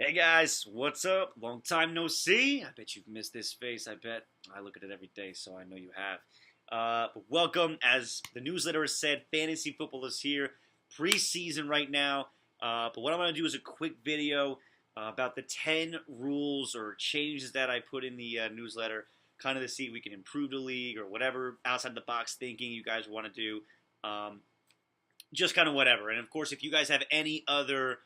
Hey guys, what's up? Long time no see. I bet you've missed this face. I bet I look at it every day, so I know you have. But welcome, as the newsletter has said, fantasy football is here, preseason right now. But what I'm going to do is a quick video about the 10 rules or changes that I put in the newsletter, kind of to see if we can improve the league or whatever outside the box thinking you guys want to do. Just kind of whatever. And of course, if you guys have any other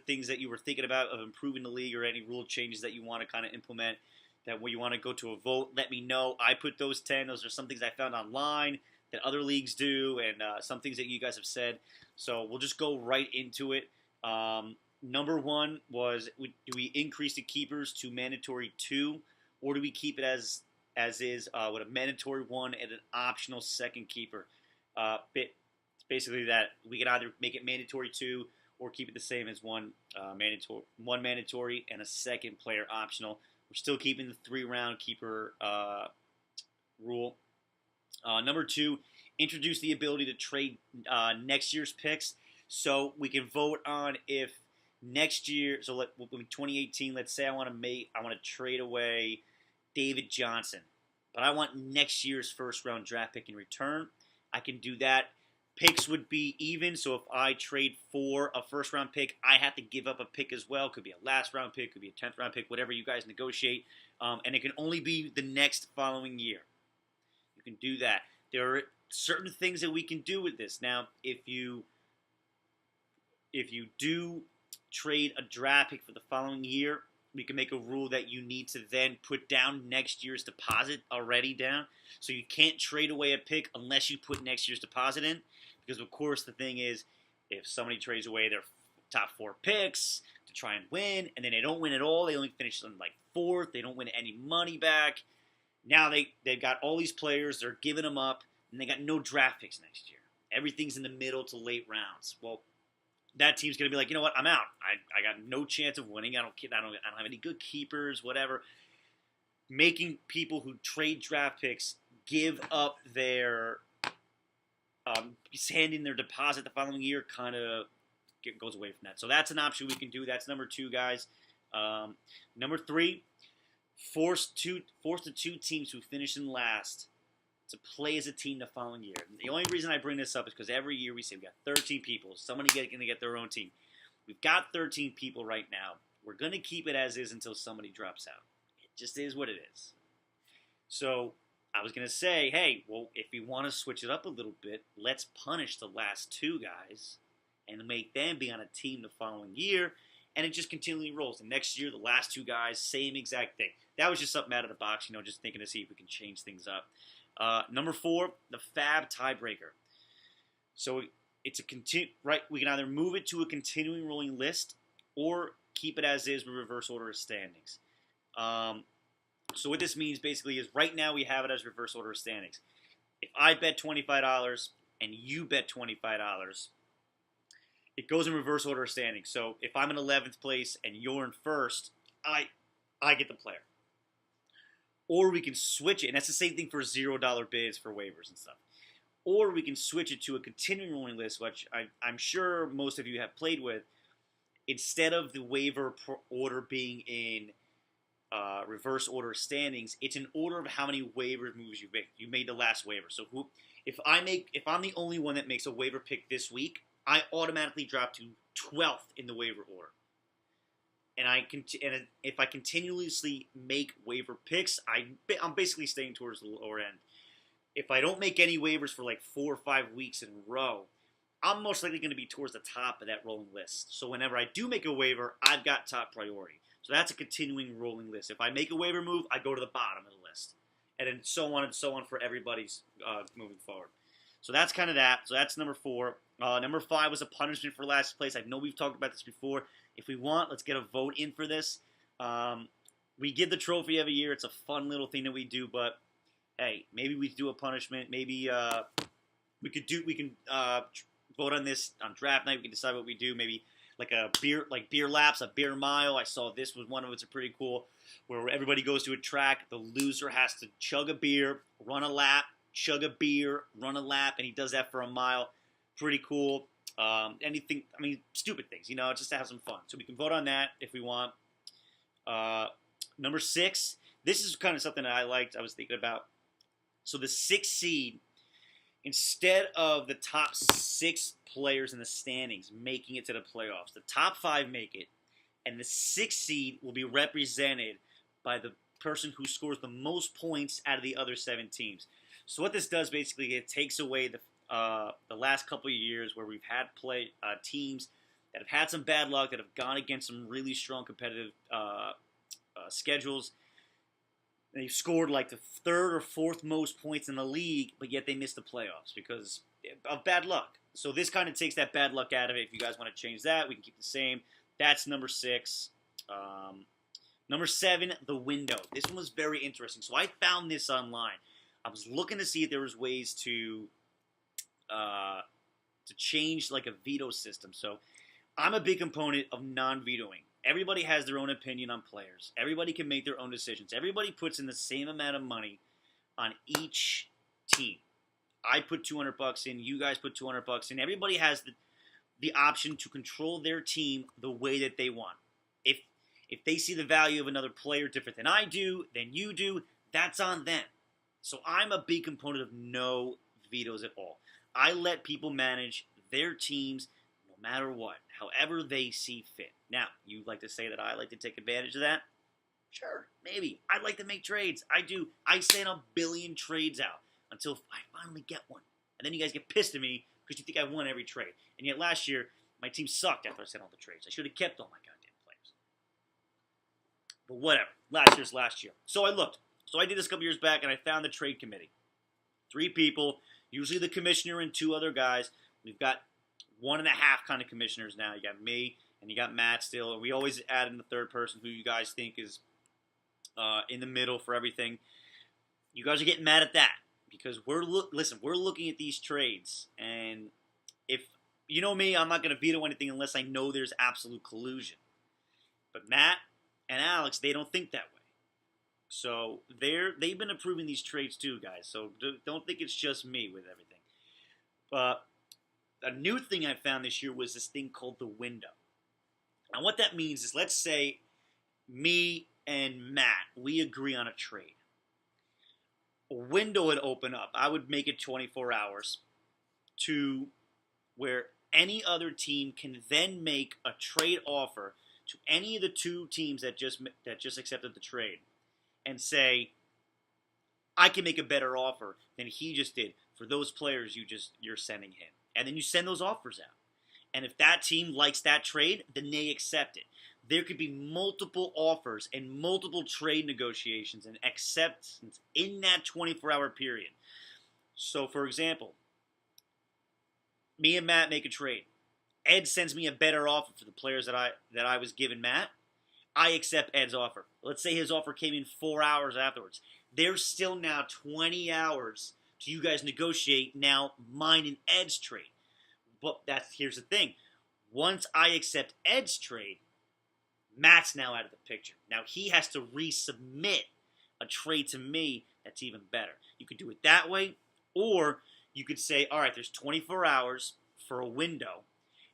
things that you were thinking about of improving the league or any rule changes that you want to kind of implement that where you want to go to a vote, let me know. I put those 10. Those are some things I found online that other leagues do and some things that you guys have said. So we'll just go right into it. Number one was, do we increase the keepers to mandatory 2, or do we keep it as is with a mandatory 1 and an optional second keeper? It's basically that we can either make it mandatory 2 or keep it the same as one mandatory and a second player optional. We're still keeping the 3-round keeper rule. Number 2, introduce the ability to trade next year's picks. So we can vote on if next year, so in 2018, let's say I want to trade away David Johnson, but I want next year's first-round draft pick in return. I can do that. Picks would be even, so if I trade for a first-round pick, I have to give up a pick as well. Could be a last-round pick, could be a 10th-round pick, whatever you guys negotiate. And it can only be the next following year. You can do that. There are certain things that we can do with this. Now, if you do trade a draft pick for the following year, we can make a rule that you need to then put down next year's deposit already down. So you can't trade away a pick unless you put next year's deposit in. Because, of course, the thing is, if somebody trades away their top 4 picks to try and win, and then they don't win at all, they only finish on like 4th, they don't win any money back. Now they've got all these players, they're giving them up, and they got no draft picks next year. Everything's in the middle to late rounds. Well, that team's going to be like, you know what, I'm out. I got no chance of winning. I don't have any good keepers, whatever. Making people who trade draft picks give up their handing their deposit the following year kind of goes away from that. So that's an option we can do. That's number 2, guys. Number 3, force the 2 teams who finish in last to play as a team the following year. The only reason I bring this up is because every year we say we got 13 people. Somebody's going to get their own team. We've got 13 people right now. We're going to keep it as is until somebody drops out. It just is what it is. So I was going to say, hey, well, if we want to switch it up a little bit, let's punish the last 2 guys and make them be on a team the following year, and it just continually rolls. And next year, the last 2 guys, same exact thing. That was just something out of the box, just thinking to see if we can change things up. Number 4, the Fab tiebreaker. So it's right. We can either move it to a continuing rolling list or keep it as is with reverse order of standings. So what this means basically is right now we have it as reverse order of standings. If I bet $25 and you bet $25, it goes in reverse order of standings. So if I'm in 11th place and you're in 1st, I get the player. Or we can switch it, and that's the same thing for $0 bids for waivers and stuff. Or we can switch it to a continuing rolling list, which I'm sure most of you have played with. Instead of the waiver order being in reverse order standings, it's an order of how many waiver moves you make. You made the last waiver. So if I'm the only one that makes a waiver pick this week, I automatically drop to 12th in the waiver order. And if I continuously make waiver picks, I'm basically staying towards the lower end. If I don't make any waivers for like 4 or 5 weeks in a row, I'm most likely going to be towards the top of that rolling list. So whenever I do make a waiver, I've got top priority. So that's a continuing rolling list. If I make a waiver move, I go to the bottom of the list. And then so on and so on for everybody's moving forward. So that's kind of that. So that's number 4. Number 5 was a punishment for last place. I know we've talked about this before. If we want, let's get a vote in for this. We give the trophy every year. It's a fun little thing that we do. But, hey, maybe we do a punishment. Maybe we can vote on this on draft night. We can decide what we do. Maybe like beer laps, a beer mile. I saw this was one of it's a pretty cool, where everybody goes to a track. The loser has to chug a beer, run a lap, chug a beer, run a lap, and he does that for a mile. Pretty cool. Anything, I mean, stupid things, just to have some fun. So we can vote on that if we want. Uh, Number 6, this is kind of something that I was thinking about. So the 6th seed, instead of the top 6 players in the standings making it to the playoffs, the top 5 make it, and the 6th seed will be represented by the person who scores the most points out of the other 7 teams. So what this does basically, it takes away the last couple of years where we've had teams that have had some bad luck, that have gone against some really strong competitive schedules. They've scored like the 3rd or 4th most points in the league, but yet they missed the playoffs because of bad luck. So this kind of takes that bad luck out of it. If you guys want to change that, we can keep the same. That's number 6. Number 7, the window. This one was very interesting. So I found this online. I was looking to see if there was ways to change like a veto system. So I'm a big component of non-vetoing. Everybody has their own opinion on players. Everybody can make their own decisions. Everybody puts in the same amount of money on each team. I put $200 in. You guys put $200 in. Everybody has the option to control their team the way that they want. If they see the value of another player different than I do, than you do, that's on them. So I'm a big component of no vetoes at all. I let people manage their teams no matter what, however they see fit. Now, you like to say that I like to take advantage of that? Sure, maybe. I like to make trades. I do. I send a billion trades out until I finally get one. And then you guys get pissed at me because you think I won every trade. And yet last year, my team sucked after I sent all the trades. I should have kept all my goddamn players. But whatever. Last year's last year. So I looked. So I did this a couple years back, and I found the trade committee. 3 people, usually the commissioner and 2 other guys. We've got 1.5 kind of commissioners now. You got me, and you got Matt still. We always add in the 3rd person who you guys think is in the middle for everything. You guys are getting mad at that because we're looking at these trades, and if you know me, I'm not going to veto anything unless I know there's absolute collusion. But Matt and Alex, they don't think that way. So they've been approving these trades too, guys. So don't think it's just me with everything. But a new thing I found this year was this thing called the window. And what that means is, let's say me and Matt, we agree on a trade. A window would open up. I would make it 24 hours to where any other team can then make a trade offer to any of the 2 teams that just accepted the trade and say, I can make a better offer than he just did for those players you're sending him. And then you send those offers out. And if that team likes that trade, then they accept it. There could be multiple offers and multiple trade negotiations and acceptance in that 24-hour period. So, for example, me and Matt make a trade. Ed sends me a better offer for the players that I was giving Matt. I accept Ed's offer. Let's say his offer came in 4 hours afterwards. There's still now 20 hours to you guys negotiate now mine and Ed's trade. But here's the thing. Once I accept Ed's trade, Matt's now out of the picture. Now he has to resubmit a trade to me that's even better. You could do it that way, or you could say, all right, there's 24 hours for a window.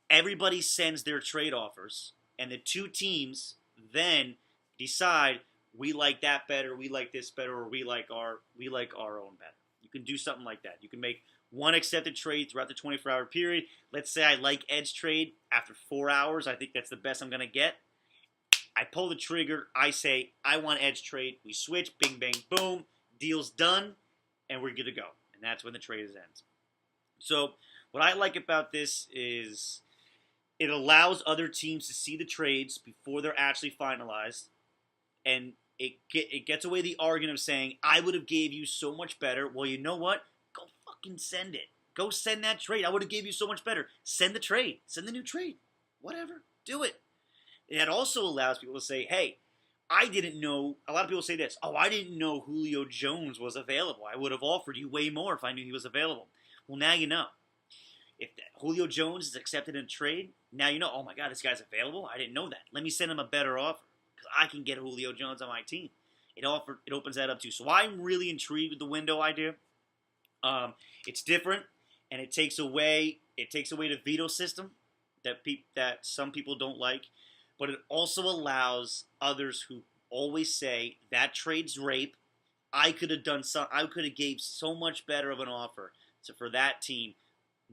Everybody sends their trade offers, and the 2 teams then decide, we like that better, we like this better, or we like our own better. You can do something like that. You can make one accepted trade throughout the 24-hour period. Let's say I like Ed's trade. After 4 hours, I think that's the best I'm going to get. I pull the trigger. I say, I want Ed's trade. We switch. Bing, bang, boom. Deal's done, and we're good to go. And that's when the trade ends. So what I like about this is it allows other teams to see the trades before they're actually finalized, and it gets away the argument of saying, I would have gave you so much better. Well, you know what? Go fucking send it. Go send that trade. I would have gave you so much better. Send the trade. Send the new trade. Whatever. Do it. It also allows people to say, hey, I didn't know. A lot of people say this. Oh, I didn't know Julio Jones was available. I would have offered you way more if I knew he was available. Well, now you know. If Julio Jones is accepted in a trade, now you know, oh my God, this guy's available? I didn't know that. Let me send him a better offer because I can get Julio Jones on my team. It opens that up too. So I'm really intrigued with the window idea. It's different, and it takes away It takes away the veto system that some people don't like, but it also allows others who always say that trade's rape. I could have done some. I could have gave so much better of an offer for that team.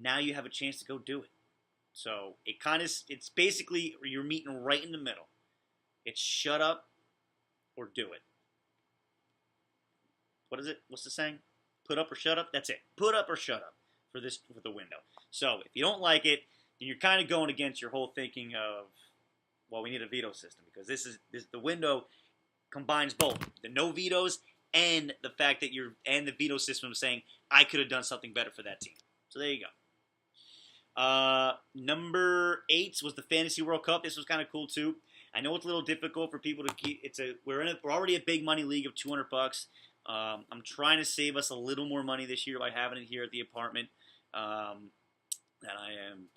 Now you have a chance to go do it. So it's basically you're meeting right in the middle. It's shut up or do it. What is it? What's the saying? Put up or shut up? That's it. Put up or shut up for the window. So if you don't like it, then you're kind of going against your whole thinking of, well, we need a veto system because the window combines both the no vetoes and the fact that the veto system is saying I could have done something better for that team. So there you go. Number 8 was the Fantasy World Cup. This was kind of cool too. I know it's a little difficult for people to keep. We're already a big money league of $200. I'm trying to save us a little more money this year by having it here at the apartment that I am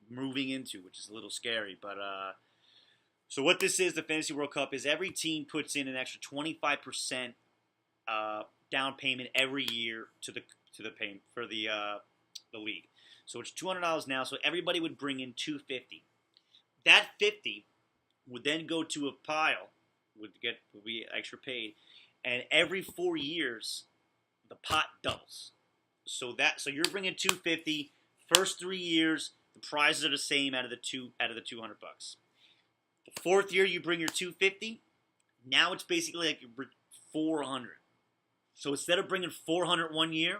moving into, which is a little scary. But so what this is, the Fantasy World Cup, is every team puts in an extra 25% down payment every year to the payment for the league. So it's $200 now. So everybody would bring in $250. That $50 would then go to a pile, would be extra paid, and every 4 years the pot doubles. So you're bringing $250. First 3 years the prizes are the same out of the $200. The 4th year you bring your $250. Now it's basically like you bring $400. So instead of bringing $400 one year,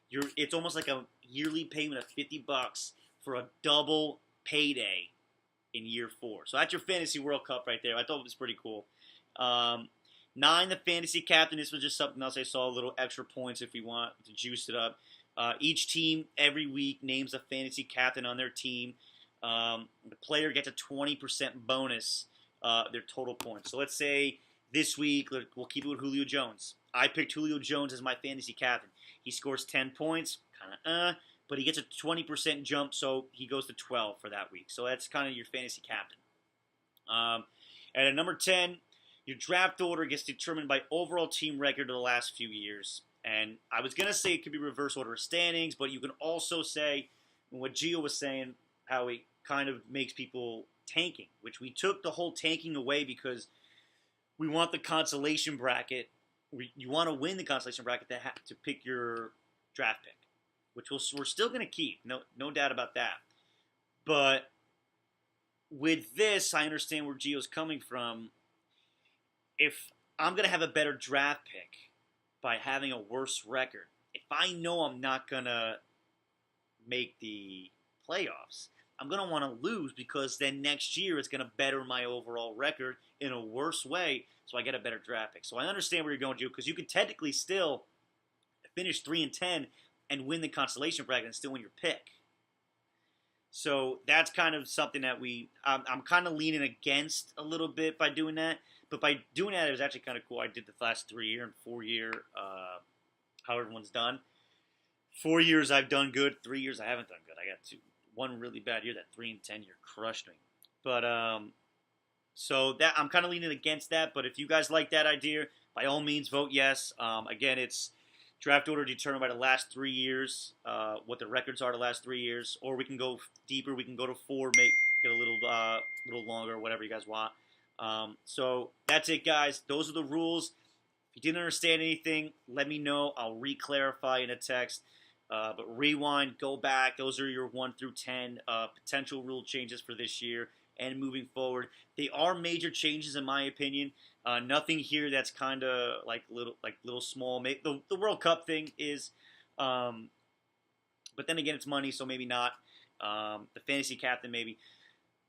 it's almost like a yearly payment of $50 for a double payday in year 4. So that's your Fantasy World Cup right there. I thought it was pretty cool. 9, the Fantasy Captain. This was just something else I saw, a little extra points if we want to juice it up. Each team every week names a Fantasy Captain on their team. The player gets a 20% bonus, their total points. So let's say this week, we'll keep it with Julio Jones. I picked Julio Jones as my Fantasy Captain. He scores 10 points, but he gets a 20% jump, so he goes to 12 for that week. So that's kind of your Fantasy Captain. And at number 10, your draft order gets determined by overall team record of the last few years. And I was going to say it could be reverse order of standings, but you can also say, what Gio was saying, how it kind of makes people tanking, which we took the whole tanking away because we want the consolation bracket. You want to win the consolation bracket to pick your draft pick, which we're still going to keep. No doubt about that. But with this, I understand where Gio's coming from. If I'm going to have a better draft pick by having a worse record, if I know I'm not going to make the playoffs, I'm going to want to lose because then next year it's going to better my overall record in a worse way, so I get a better draft pick. So I understand where you're going to, because you could technically still finish 3-10 and win the consolation bracket and still win your pick. So that's kind of something that I'm kind of leaning against a little bit by doing that. But by doing that, it was actually kind of cool. I did the last 3 year and 4 year, how everyone's done. 4 years I've done good. 3 years I haven't done good. I got one really bad year. That 3-10 year crushed me. But so that I'm kind of leaning against that. But if you guys like that idea, by all means vote yes. Again, it's draft order determined by the last 3 years, what the records are the last 3 years, or we can go deeper. We can go to 4, get a little longer, whatever you guys want. So that's it, guys. Those are the rules. If you didn't understand anything, let me know. I'll re-clarify in a text. But rewind, go back. Those are your 1 through 10 potential rule changes for this year and moving forward. They are major changes in my opinion. Nothing here that's kind of like little small. The World Cup thing is, but then again, it's money, so maybe not. The Fantasy Captain maybe,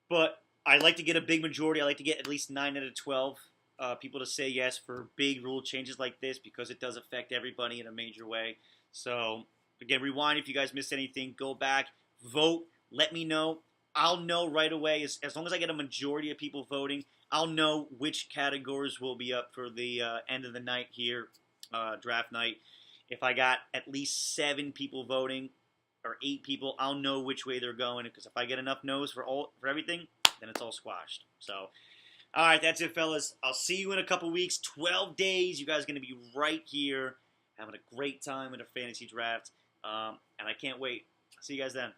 but I like to get a big majority. I like to get at least 9 out of 12 people to say yes for big rule changes like this because it does affect everybody in a major way. So again, rewind if you guys missed anything. Go back, vote, let me know. I'll know right away, as long as I get a majority of people voting, I'll know which categories will be up for the end of the night here, draft night. If I got at least 7 people voting or 8 people, I'll know which way they're going. Because if I get enough no's for everything, then it's all squashed. So, all right, that's it, fellas. I'll see you in a couple weeks. 12 days. You guys are going to be right here having a great time with a fantasy draft. And I can't wait. See you guys then.